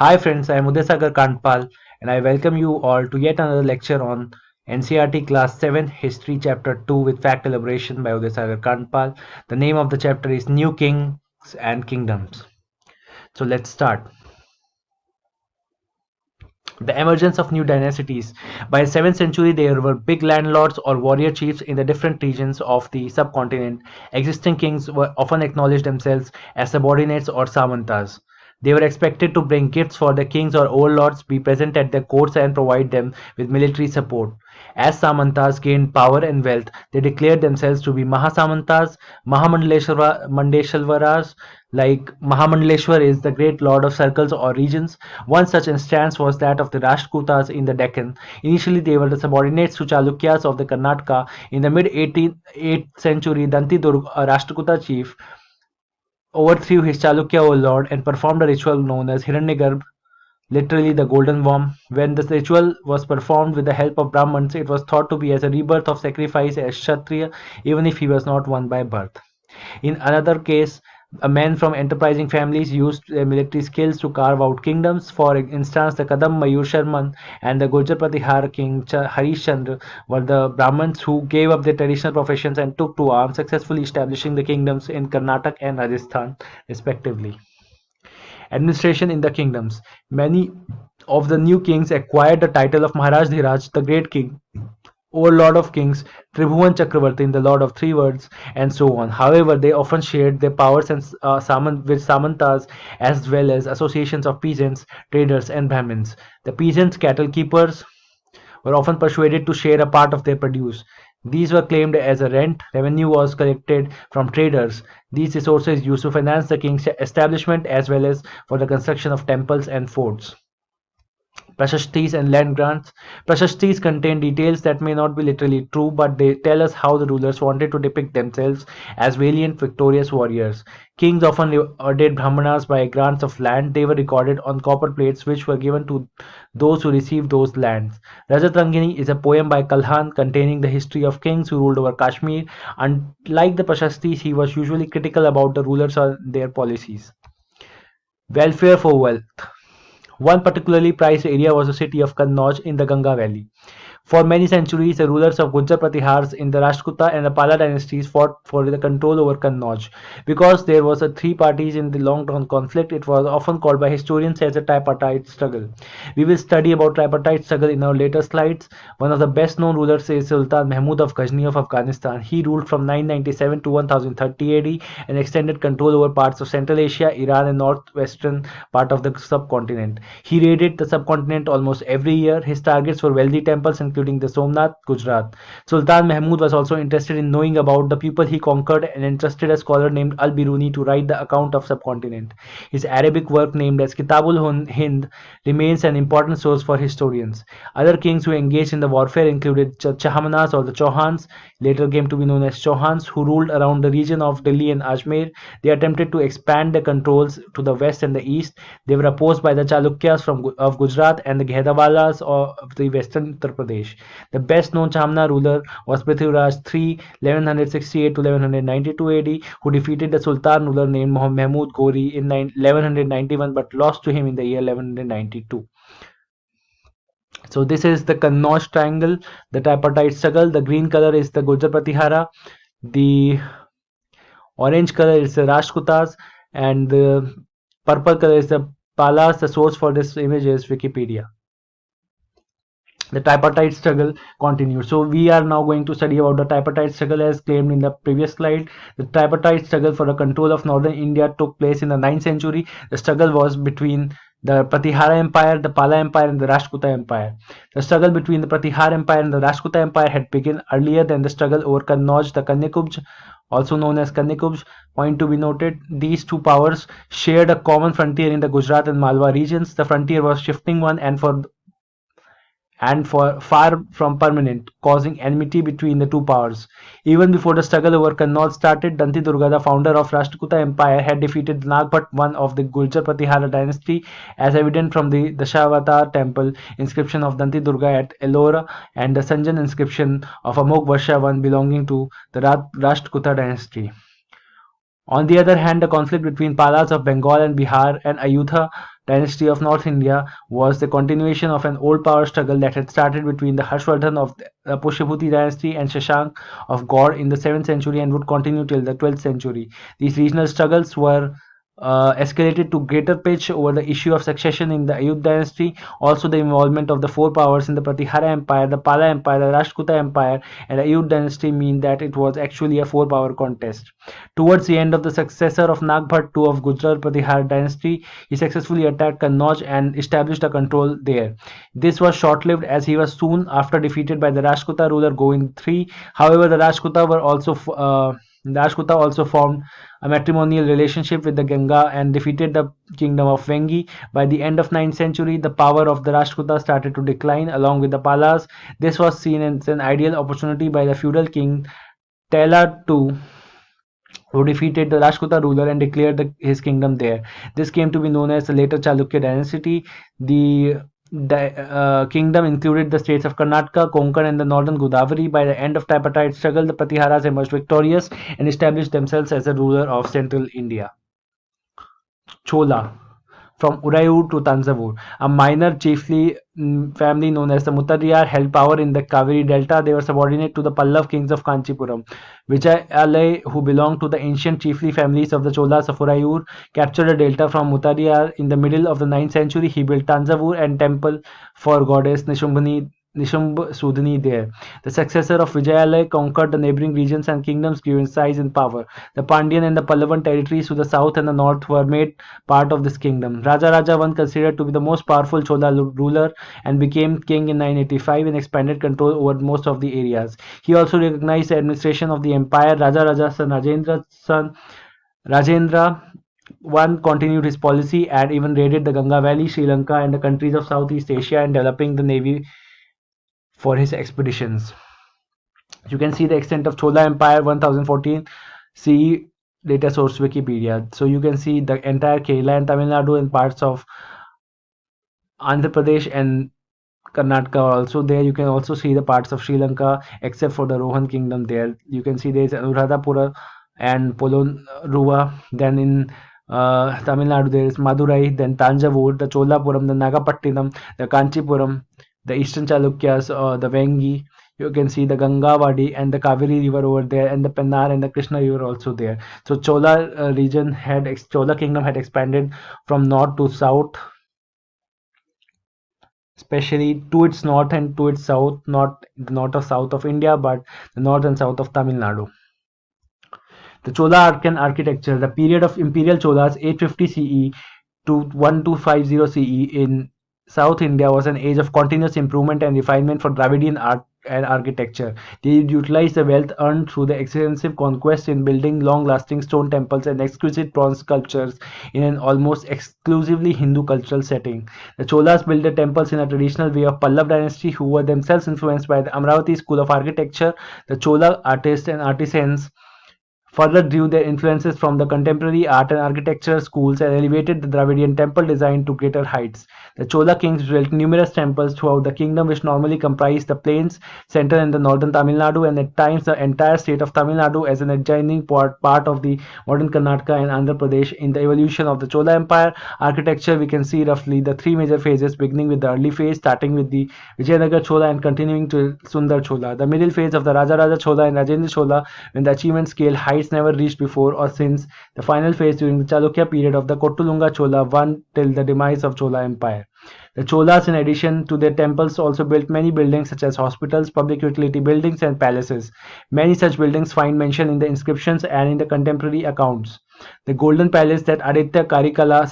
Hi friends, I am Uday Kandpal and I welcome you all to yet another lecture on NCERT Class 7 History Chapter 2 with fact elaboration by Uday Kandpal. The name of the chapter is New Kings and Kingdoms. So let's start. The emergence of new dynasties. By the 7th century, there were big landlords or warrior chiefs in the different regions of the subcontinent. Existing kings were often acknowledged themselves as subordinates or samantas. They were expected to bring gifts for the kings or overlords, be present at their courts, and provide them with military support. As Samantas gained power and wealth, they declared themselves to be Mahasamantas, Mahamandaleshwaras, like Mahamandaleshwar is the great lord of circles or regions. One such instance was that of the Rashtrakutas in the Deccan. Initially, they were the subordinates to Chalukyas of the Karnataka. In the mid-8th century, Dantidurg, a Rashtrakuta chief, overthrew his Chalukya overlord and performed a ritual known as Hiranyagarbha, literally the golden worm. When this ritual was performed with the help of Brahmins, it was thought to be as a rebirth of sacrifice as Kshatriya, even if he was not one by birth. In another case, a men from enterprising families used their military skills to carve out kingdoms. For instance, the Kadam Mayur Sharman and the Gurjar Pratihar king Harish Chandra were the Brahmins who gave up their traditional professions and took to arms, successfully establishing the kingdoms in Karnataka and Rajasthan, respectively. Administration in the kingdoms. Many of the new kings acquired the title of Maharaj Dhiraj, the great king, or Lord of Kings, Tribhuvan Chakravarti, the Lord of Three Worlds, and so on. However, they often shared their powers and with Samantas as well as associations of peasants, traders, and Brahmins. The peasants, cattle keepers, were often persuaded to share a part of their produce. These were claimed as a rent. Revenue was collected from traders. These resources used to finance the king's establishment as well as for the construction of temples and forts. Prashastis and land grants. Prashastis contain details that may not be literally true, but they tell us how the rulers wanted to depict themselves as valiant, victorious warriors. Kings often rewarded Brahmanas by grants of land. They were recorded on copper plates, which were given to those who received those lands. Rajat Rangini is a poem by Kalhan containing the history of kings who ruled over Kashmir. Unlike the Prashastis, he was usually critical about the rulers or their policies. Welfare for wealth. One particularly prized area was the city of Kannauj in the Ganga Valley. For many centuries, the rulers of Gujjar Pratihars in the Rashtrakuta and the Pala dynasties fought for the control over Kannauj. Because there was a three parties in the long-term conflict, it was often called by historians as a tripartite struggle. We will study about tripartite struggle in our later slides. One of the best-known rulers is Sultan Mahmud of Ghazni of Afghanistan. He ruled from 997 to 1030 AD and extended control over parts of Central Asia, Iran, and northwestern part of the subcontinent. He raided the subcontinent almost every year. His targets were wealthy temples including the Somnath, Gujarat. Sultan Mahmud was also interested in knowing about the people he conquered and entrusted a scholar named Al-Biruni to write the account of subcontinent. His Arabic work named as Kitabul Hind remains an important source for historians. Other kings who engaged in the warfare included Chahamanas or the Chauhans, later came to be known as Chauhans, who ruled around the region of Delhi and Ajmer. They attempted to expand their controls to the west and the east. They were opposed by the Chalukyas of Gujarat and the Ghedavalas of the western Uttar Pradesh. The best known Chamna ruler was Prithviraj III, 1168 to 1192 AD, who defeated the Sultan ruler named Mahmud Ghori in 1191 but lost to him in the year 1192. So this is the Kannauj triangle, the tripartite struggle. The green color is the Gurjar Pratihara, the orange color is the Rashtrakutas, and the purple color is the Palas. The source for this image is Wikipedia. The tripartite struggle continued. So we are now going to study about the tripartite struggle as claimed in the previous slide. The tripartite struggle for the control of northern India took place in the 9th century. The struggle was between the Pratihara Empire, the Pala Empire, and the Rashtrakuta Empire. The struggle between the Pratihara Empire and the Rashtrakuta Empire had begun earlier than the struggle over Kannauj, the Kanyakubj, also known as Kanyakubj. Point to be noted, these two powers shared a common frontier in the Gujarat and Malwa regions. The frontier was shifting one and far from permanent, causing enmity between the two powers. Even before the struggle over Kannauj started, Danti Durga, the founder of Rashtrakuta Empire, had defeated Nagbhat I of the Gurjar Pratihara dynasty, as evident from the Dashavatar temple inscription of Danti Durga at Ellora and the Sanjan inscription of Amok Varsha I belonging to the Rashtrakuta dynasty. On the other hand, the conflict between Palas of Bengal and Bihar and Ayudha dynasty of North India was the continuation of an old power struggle that had started between the Harshvardhan of the Pushyabuti dynasty and Shashank of Gaur in the 7th century and would continue till the 12th century. These regional struggles were escalated to greater pitch over the issue of succession in the Ayodhya dynasty, also the involvement of the four powers in the Pratihara Empire, the Pala Empire, the Rashtrakuta Empire, and the Ayodhya dynasty mean that it was actually a four-power contest. Towards the end of the successor of Nagbhat II of Gujarat Pratihara dynasty, he successfully attacked Kannauj and established a control there. This was short-lived as he was soon after defeated by the Rashtrakuta ruler Govind III. However, the Rashtrakuta also formed a matrimonial relationship with the Ganga and defeated the kingdom of Vengi. By the end of 9th century, the power of the Rashtrakuta started to decline along with the Palas. This was seen as an ideal opportunity by the feudal king Tela II, who defeated the Rashtrakuta ruler and declared his kingdom there. This came to be known as the later Chalukya dynasty. The kingdom included the states of Karnataka, Konkan, and the northern Godavari. By the end of tripartite struggle, the Pratiharas emerged victorious and established themselves as the ruler of central India. Chola, from Urayur to Tanjavur. A minor chiefly family known as the Muttariyar held power in the Kaveri Delta. They were subordinate to the Pallav kings of Kanchipuram. Vijayalai, who belonged to the ancient chiefly families of the Cholas of Urayur, captured a delta from Muttariyar in the middle of the 9th century. He built Tanjavur and temple for goddess Nishambh there. The successor of Vijayalai conquered the neighboring regions and kingdoms grew in size and power. The Pandyan and the Pallavan territories to the south and the north were made part of this kingdom. Raja I, considered to be the most powerful Chola ruler, and became king in 985 and expanded control over most of the areas. He also recognized the administration of the empire. Raja's son Rajendra I continued his policy and even raided the Ganga Valley, Sri Lanka, and the countries of Southeast Asia, and developing the navy for his expeditions. You can see the extent of Chola Empire 1014 CE, data source Wikipedia. So you can see the entire Kerala and Tamil Nadu and parts of Andhra Pradesh and Karnataka are also there. You can also see the parts of Sri Lanka except for the Rohan kingdom there. You can see there is Anuradhapura and Polonnaruwa. Then in Tamil Nadu there is Madurai, then Tanjavur, the Cholapuram, the Nagapattinam, the Kanchipuram, the Eastern Chalukyas, the Vengi. You can see the Gangavadi and the Kaveri river over there, and the Pennar and the Krishna river also there. So Chola Chola kingdom had expanded from north to south, especially to its north and to its south, not the north or south of India, but the north and south of Tamil Nadu. The Chola Art and Architecture, the period of Imperial Cholas 850 CE to 1250 CE in South India, was an age of continuous improvement and refinement for Dravidian art and architecture. They utilized the wealth earned through the extensive conquest in building long-lasting stone temples and exquisite bronze sculptures in an almost exclusively Hindu cultural setting. The Cholas built the temples in a traditional way of Pallav dynasty, who were themselves influenced by the Amravati school of architecture. The Chola artists and artisans further drew their influences from the contemporary art and architecture schools and elevated the Dravidian temple design to greater heights. The Chola kings built numerous temples throughout the kingdom, which normally comprised the plains, central and the northern Tamil Nadu, and at times the entire state of Tamil Nadu as an adjoining part of the modern Karnataka and Andhra Pradesh. In the evolution of the Chola Empire architecture, we can see roughly the three major phases, beginning with the early phase, starting with the Vijayanagar Chola and continuing to Sundar Chola. The middle phase of the Raja Chola and Rajendra Chola, when the achievement scale heights never reached before or since. The final phase during the Chalukya period of the Kottulunga Chola, one till the demise of Chola Empire. The Cholas, in addition to their temples, also built many buildings such as hospitals, public utility buildings, and palaces. Many such buildings find mention in the inscriptions and in the contemporary accounts. The Golden Palace that Aditya Karikala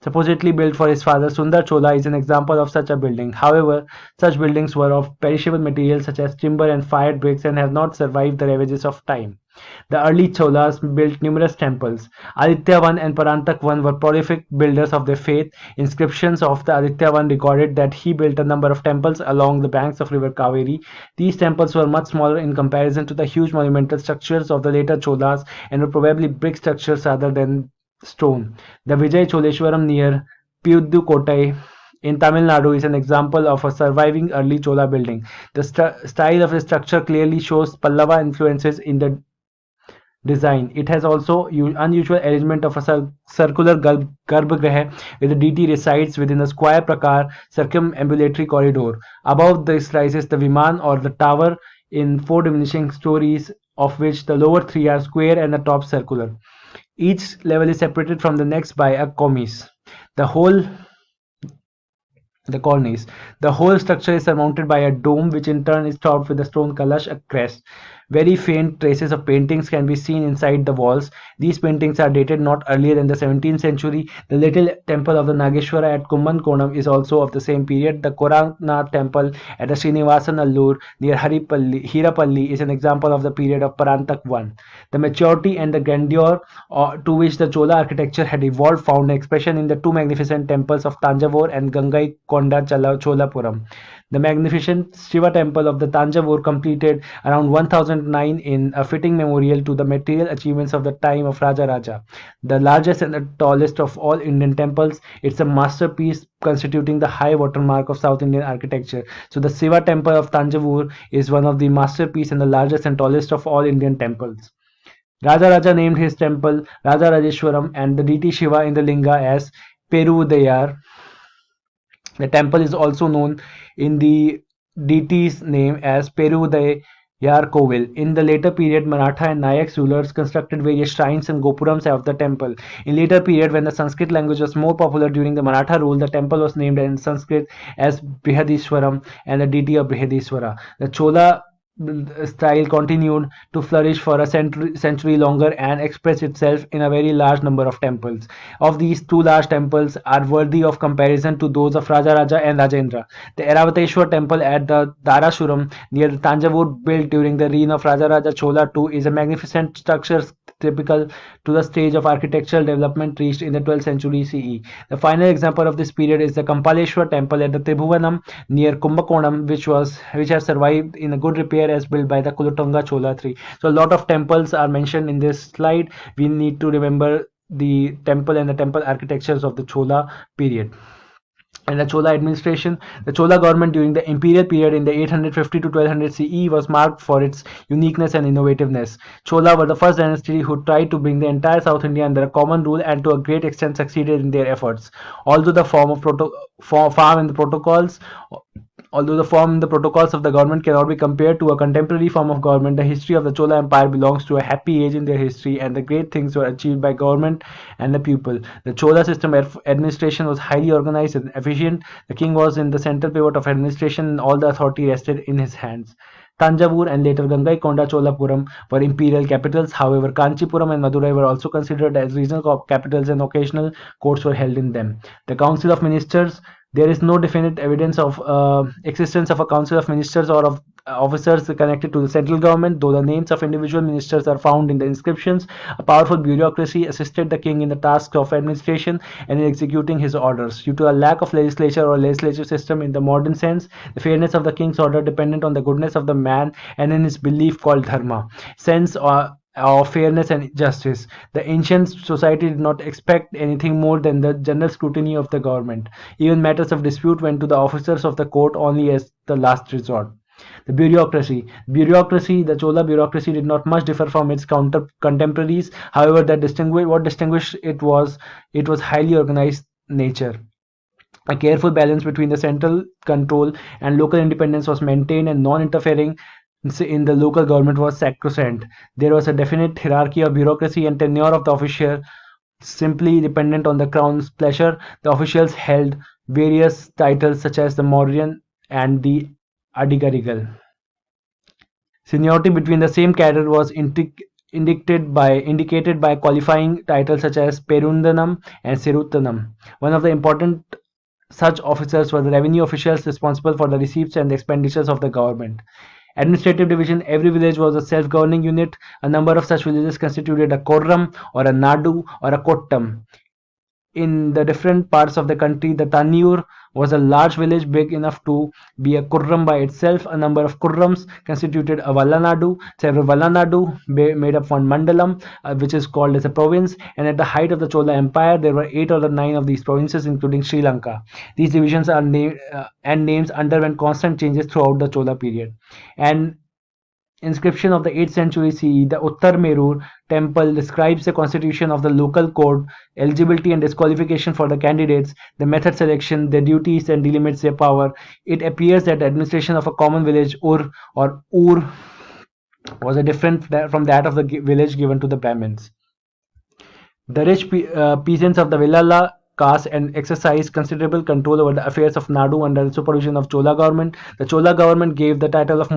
supposedly built for his father Sundar Chola is an example of such a building. However, such buildings were of perishable materials such as timber and fired bricks and have not survived the ravages of time. The early Cholas built numerous temples. Aditya I and Parantak I were prolific builders of their faith. Inscriptions of the Aditya I recorded that he built a number of temples along the banks of river Kaveri. These temples were much smaller in comparison to the huge monumental structures of the later Cholas and were probably brick structures rather than stone. The Vijay Choleshwaram near Pudukkottai in Tamil Nadu is an example of a surviving early Chola building. The style of the structure clearly shows Pallava influences in the design. It has also unusual arrangement of a circular garbhagriha where the deity resides within a square prakar circumambulatory corridor. Above this rises the Viman or the tower in four diminishing stories, of which the lower three are square and the top circular. Each level is separated from the next by a cornice. The whole the cornice. The whole structure is surmounted by a dome, which in turn is topped with a stone kalash, a crest. Very faint traces of paintings can be seen inside the walls. These paintings are dated not earlier than the 17th century. The little temple of the Nageshwara at Kumbankonam is also of the same period. The Koranath temple at the Srinivasan Allur near Hirapalli is an example of the period of Parantak I. The maturity and the grandeur to which the Chola architecture had evolved found expression in the two magnificent temples of Tanjavur and Gangai-Konda Cholapuram. The magnificent Shiva temple of the Tanjavur completed around 1009 in a fitting memorial to the material achievements of the time of Raja Raja. The largest and the tallest of all Indian temples, it's a masterpiece constituting the high watermark of South Indian architecture. So the Shiva temple of Tanjavur is one of the masterpiece and the largest and tallest of all Indian temples. Raja Raja named his temple Raja Rajeshwaram and the deity Shiva in the linga as Perudayar. The temple is also known in the deity's name as Perudayar Kovil. In the later period, Maratha and Nayak rulers constructed various shrines and gopurams of the temple. In later period, when the Sanskrit language was more popular during the Maratha rule, the temple was named in Sanskrit as Brihadishwaram and the deity of Brihadishwara. The Chola style continued to flourish for a century longer and express itself in a very large number of temples. Of these, two large temples are worthy of comparison to those of Raja Raja and Rajendra. The Airavateshwar temple at the Darashuram near the Tanjavur, built during the reign of Raja Raja Chola II, is a magnificent structure typical to the stage of architectural development reached in the 12th century CE. The final example of this period is the Kampaleshwar temple at the Tribhuvanam near Kumbakonam, which has survived in a good repair as built by the Kulotunga Chola III. So a lot of temples are mentioned in this slide. We need to remember the temple and the temple architectures of the Chola period. And the Chola administration, the Chola government during the imperial period in the 850 to 1200 CE was marked for its uniqueness and innovativeness. Chola were the first dynasty who tried to bring the entire South India under a common rule and to a great extent succeeded in their efforts. Although the form and the protocols Although the form and the protocols of the government cannot be compared to a contemporary form of government, the history of the Chola Empire belongs to a happy age in their history, and the great things were achieved by government and the people. The Chola system of administration was highly organized and efficient. The king was in the central pivot of administration, and all the authority rested in his hands. Tanjavur and later Gangaikonda Cholapuram were imperial capitals. However, Kanchipuram and Madurai were also considered as regional capitals, and occasional courts were held in them. The Council of Ministers, there is no definite evidence of existence of a council of ministers or of officers connected to the central government, though the names of individual ministers are found in the inscriptions. A powerful bureaucracy assisted the king in the tasks of administration and in executing his orders. Due to a lack of legislature or legislative system in the modern sense, the fairness of the king's order depended on the goodness of the man and in his belief called dharma, sense of fairness and justice. The ancient society did not expect anything more than the general scrutiny of the government. Even matters of dispute went to the officers of the court only as the last resort. The bureaucracy, the Chola bureaucracy did not much differ from its contemporaries. However, what distinguished it was highly organized nature. A careful balance between the central control and local independence was maintained, and non-interfering in the local government was sacrosanct. There was a definite hierarchy of bureaucracy and tenure of the official, simply dependent on the crown's pleasure. The officials held various titles such as the Mauryan and the Adigarigal. Seniority between the same cadre was indicated by qualifying titles such as Perundanam and Siruttanam. One of the important such officers were the revenue officials responsible for the receipts and the expenditures of the government. Administrative division, every village was a self-governing unit. A number of such villages constituted a Korram or a Nadu or a Kottam. In the different parts of the country, the Tanur was a large village big enough to be a Kurram by itself. A number of Kurrams constituted a Vallanadu. Several Vallanadu made up one Mandalam, which is called as a province. And at the height of the Chola Empire, there were 8 or 9 of these provinces, including Sri Lanka. These divisions are and names underwent constant changes throughout the Chola period. And inscription of the 8th century CE, the Uttar Merur temple describes the constitution of the local code, eligibility and disqualification for the candidates, the method selection, their duties, and delimits their power. It appears that the administration of a common village, Ur, was a different from that of the village given to the Brahmins. The rich peasants of the Vellala caste and exercised considerable control over the affairs of Nadu under the supervision of Chola government. The Chola government gave the title of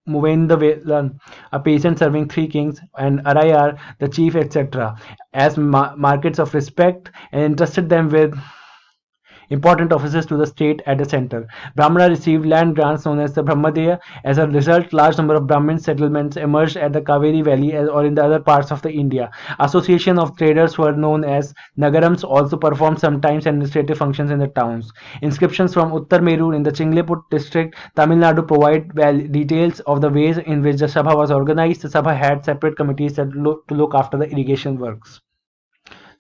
Muvendavelan, a peasant serving three kings, and Arayar, the chief, etc., as markets of respect, and entrusted them with important offices to the state at the center. Brahmana received land grants known as the Brahmadeya. As a result, large number of Brahmin settlements emerged at the Kaveri Valley or in the other parts of the India. Association of traders were known as Nagarams also performed sometimes administrative functions in the towns. Inscriptions from Uttar Merur in the Chingleput district, Tamil Nadu provide details of the ways in which the Sabha was organized. The Sabha had separate committees that to look after the irrigation works.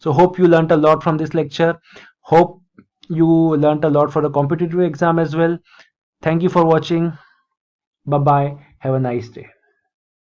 So hope you learnt a lot from this lecture. Hope you learnt a lot for the competitive exam as well. Thank you for watching. Bye bye. Have a nice day.